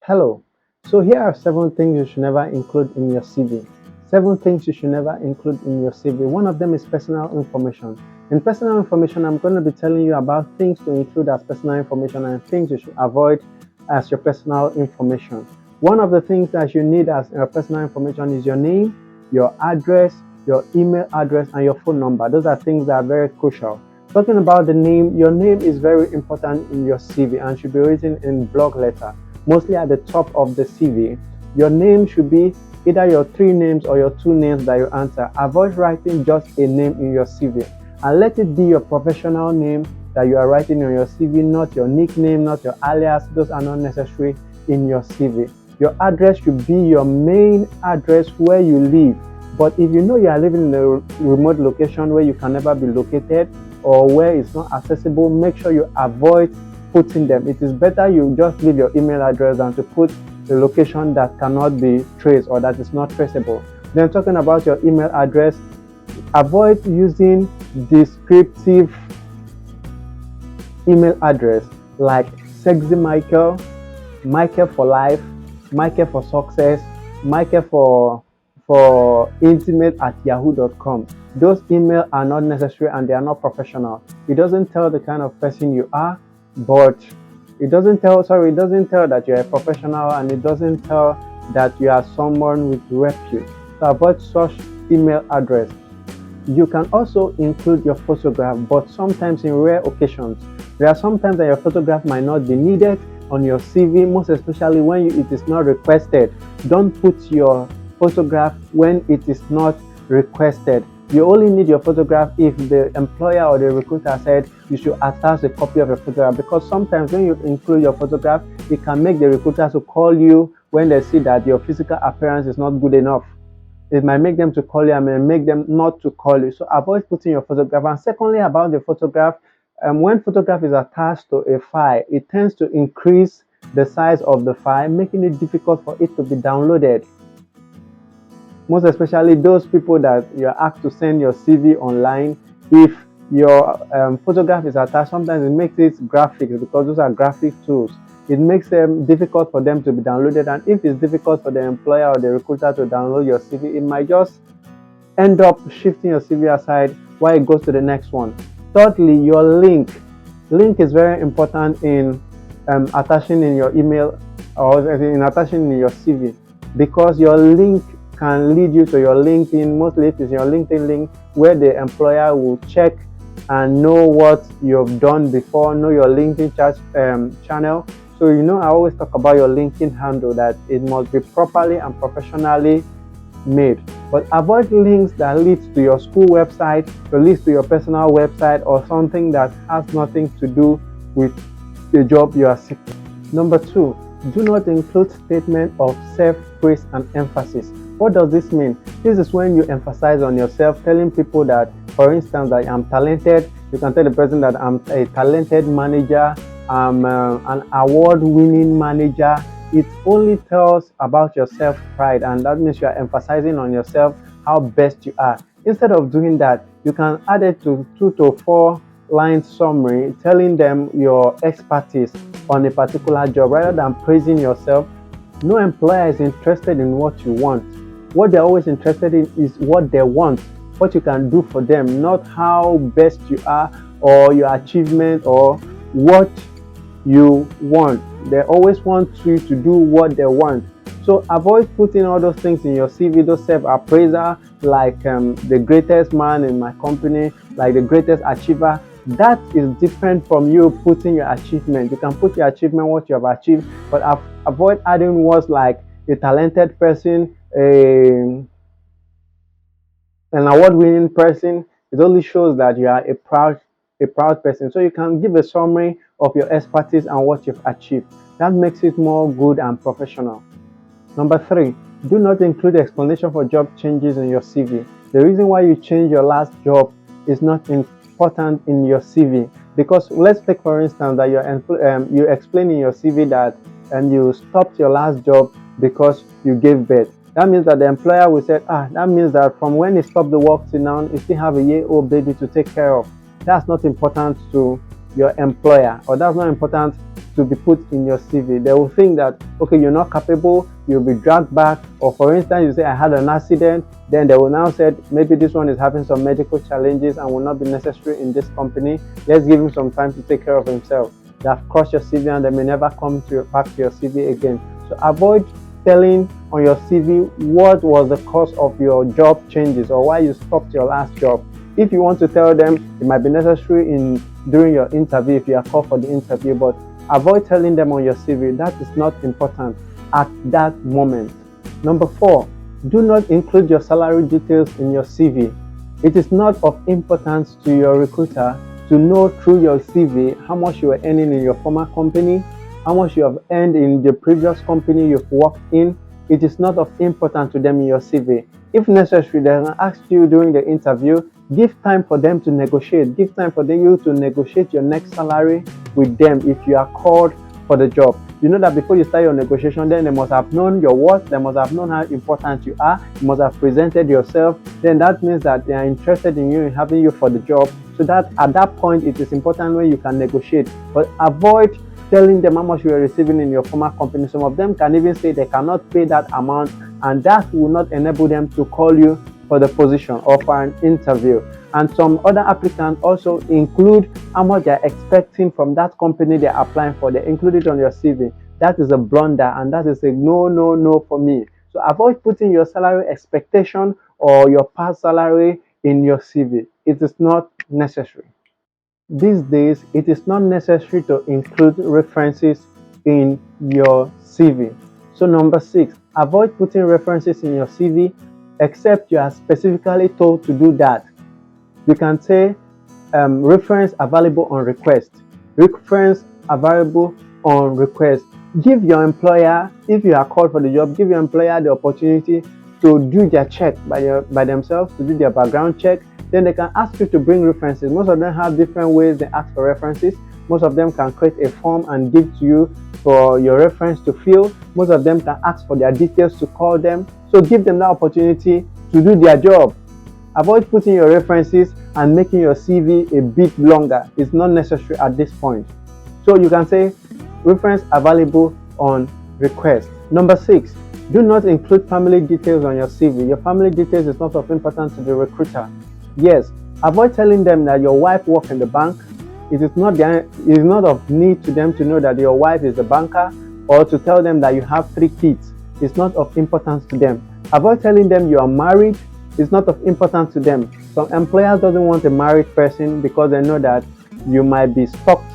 Hello. So here are 7 things you should never include in your CV. 7 things you should never include in your CV. One of them is personal information. In personal information, I'm going to be telling you about things to include as personal information and things you should avoid as your personal information. One of the things that you need as your personal information is your name, your address, your email address, and your phone number. Those are things that are very crucial. Talking about the name, your name is very important in your CV and should be written in block letter, mostly at the top of the CV. Your name should be either your 3 names or your 2 names that you answer. Avoid writing just a name in your CV and let it be your professional name that you are writing on your CV, not your nickname, not your alias. Those are not necessary in your CV. Your address should be your main address where you live. But if you know you are living in a remote location where you can never be located or where it's not accessible, make sure you avoid putting them. It is better you just leave your email address than to put a location that cannot be traced or that is not traceable. Then talking about your email address, avoid using descriptive email address like Sexy Michael, Michael for life, Michael for success, Michael for intimate at yahoo.com. Those emails are not necessary and they are not professional. It doesn't tell the kind of person you are, but it doesn't tell that you're a professional, and it doesn't tell that you are someone with repute. So avoid such email address. You can also include your photograph, but sometimes in rare occasions. There are sometimes that your photograph might not be needed on your CV, most especially when it is not requested. Don't put your photograph when it is not requested. You only need your photograph if the employer or the recruiter said you should attach a copy of your photograph, because sometimes when you include your photograph, it can make the recruiters to call you when they see that your physical appearance is not good enough. It might make them to call you and may make them not to call you. So avoid putting your photograph. And secondly, about the photograph, when photograph is attached to a file, it tends to increase the size of the file, making it difficult for it to be downloaded. Most especially those people that you're asked to send your CV online. If your photograph is attached, sometimes it makes it graphics, because those are graphic tools. It makes them difficult for them to be downloaded, and if it's difficult for the employer or the recruiter to download your CV, it might just end up shifting your CV aside while it goes to the next one. Thirdly, your link. Link is very important in attaching in your email or in attaching in your CV, because your link can lead you to your LinkedIn. Mostly it is your LinkedIn link where the employer will check and know what you've done before, know your LinkedIn channel. So I always talk about your LinkedIn handle, that it must be properly and professionally made. But avoid links that lead to your school website, or leads to your personal website, or something that has nothing to do with the job you are seeking. Number 2, do not include statement of self-praise and emphasis. What does this mean? This is when you emphasize on yourself, telling people that, for instance, that I'm talented. You can tell the person that I'm a talented manager, I'm an award-winning manager. It only tells about your self-pride, and that means you are emphasizing on yourself how best you are. Instead of doing that, you can add it to 2 to 4 line summary telling them your expertise on a particular job rather than praising yourself. No employer is interested in what you want. What they're always interested in is what they want, what you can do for them, not how best you are or your achievement or what you want. They always want you to do what they want. So avoid putting all those things in your CV, those self-appraiser, like the greatest man in my company, like the greatest achiever. That is different from you putting your achievement. You can put your achievement, what you have achieved, but avoid adding words like a talented person, an award-winning person. It only shows that you are a proud person. So you can give a summary of your expertise and what you've achieved. That makes it more good and professional. Number 3, do not include explanation for job changes in your CV. The reason why you change your last job is not important in your CV, because let's take for instance that you explain in your CV that you stopped your last job because you gave birth. That means that the employer will say, that means that from when he stopped the work till now, he still have a year-old baby to take care of. That's not important to your employer, or that's not important to be put in your CV. They will think that, okay, you're not capable, you'll be dragged back. Or for instance, you say, I had an accident, then they will now say, maybe this one is having some medical challenges and will not be necessary in this company. Let's give him some time to take care of himself. They have crossed your CV and they may never come back to your CV again. So avoid telling on your CV what was the cause of your job changes or why you stopped your last job. If you want to tell them, it might be necessary during your interview if you are called for the interview, but avoid telling them on your CV. That is not important at that moment. Number 4, do not include your salary details in your CV. It is not of importance to your recruiter to know through your CV how much you were earning in your former company, how much you have earned in the previous company you've worked in. It is not of importance to them in your CV. If necessary, they can ask you during the interview. Give time for them to negotiate. Give time for you to negotiate your next salary with them if you are called for the job. You know that before you start your negotiation, then they must have known your worth, they must have known how important you are, you must have presented yourself. Then that means that they are interested in you and having you for the job. So that at that point, it is important when you can negotiate. But avoid telling them how much you are receiving in your former company. Some of them can even say they cannot pay that amount, and that will not enable them to call you for the position or for an interview. And some other applicants also include how much they're expecting from that company they're applying for. They include it on your CV. That is a blunder, and that is a no for me. So avoid putting your salary expectation or your past salary in your CV. It is not necessary. These days, it is not necessary to include references in your CV. So number 6, avoid putting references in your CV except you are specifically told to do that. You can say reference available on request. Reference available on request. Give your employer, if you are called for the job, give your employer the opportunity to do their check by themselves, to do their background check. Then they can ask you to bring references. Most of them have different ways they ask for references. Most of them can create a form and give to you for your reference to fill. Most of them can ask for their details to call them. So give them that opportunity to do their job. Avoid putting your references and making your CV a bit longer. It's not necessary at this point. So you can say reference available on request. Number 6, do not include family details on your CV. Your family details is not of importance to the recruiter. Yes, avoid telling them that your wife works in the bank. It is not of need to them to know that your wife is a banker, or to tell them that you have 3 kids. It's not of importance to them. Avoid telling them you are married. It's not of importance to them. Some employers doesn't want a married person because they know that you might be stalked,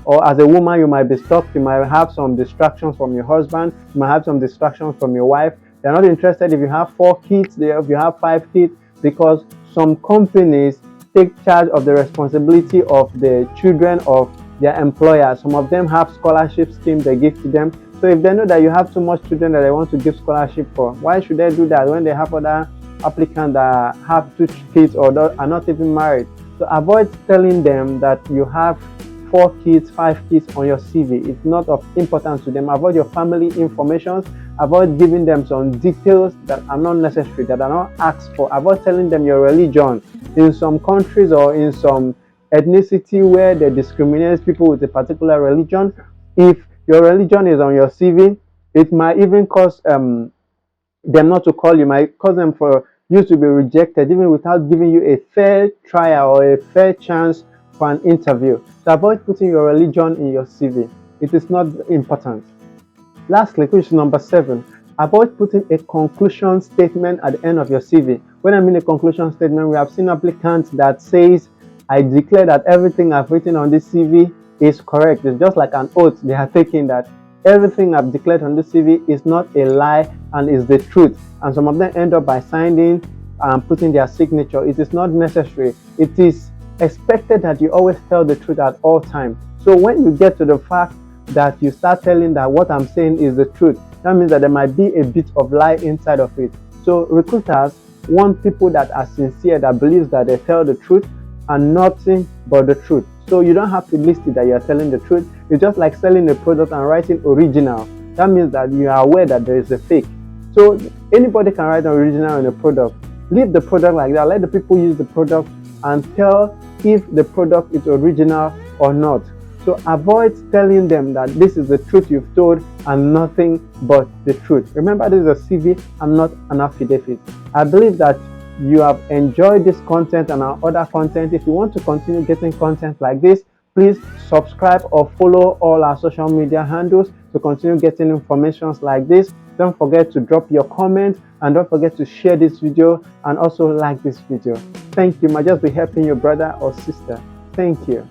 or as a woman you might be stalked. You might have some distractions from your husband. You might have some distractions from your wife. They're not interested if you have 4 kids, if you have 5 kids, because some companies take charge of the responsibility of the children of their employers. Some of them have scholarship schemes they give to them. So if they know that you have too much children that they want to give scholarship for, why should they do that when they have other applicants that have 2 kids or are not even married? So avoid telling them that you have 4 kids, 5 kids on your CV. It's not of importance to them. Avoid your family information. Avoid giving them some details that are not necessary, that are not asked for. Avoid telling them your religion. In some countries or in some ethnicity where they discriminate people with a particular religion, if your religion is on your CV, it might even cause them not to call you, might cause them for you to be rejected even without giving you a fair trial or a fair chance for an interview. So avoid putting your religion in your CV. It is not important. Lastly, which is number 7, avoid putting a conclusion statement at the end of your CV. When I mean a conclusion statement, we have seen applicants that says, I declare that everything I've written on this CV is correct. It's just like an oath they are taking, that everything I've declared on this CV is not a lie and is the truth. And some of them end up by signing and putting their signature. It is not necessary. It is expected that you always tell the truth at all times. So when you get to the fact that you start telling that what I'm saying is the truth, that means that there might be a bit of lie inside of it. So recruiters want people that are sincere, that believes that they tell the truth and nothing but the truth. So you don't have to list it that you are telling the truth. It's just like selling a product and writing original. That means that you are aware that there is a fake. So anybody can write an original in a product. Leave the product like that. Let the people use the product and tell if the product is original or not. So avoid telling them that this is the truth you've told and nothing but the truth. Remember, this is a CV and not an affidavit. I believe that you have enjoyed this content and our other content. If you want to continue getting content like this, please subscribe or follow all our social media handles to continue getting information like this. Don't forget to drop your comment and don't forget to share this video and also like this video. Thank you. Might just be helping your brother or sister. Thank you.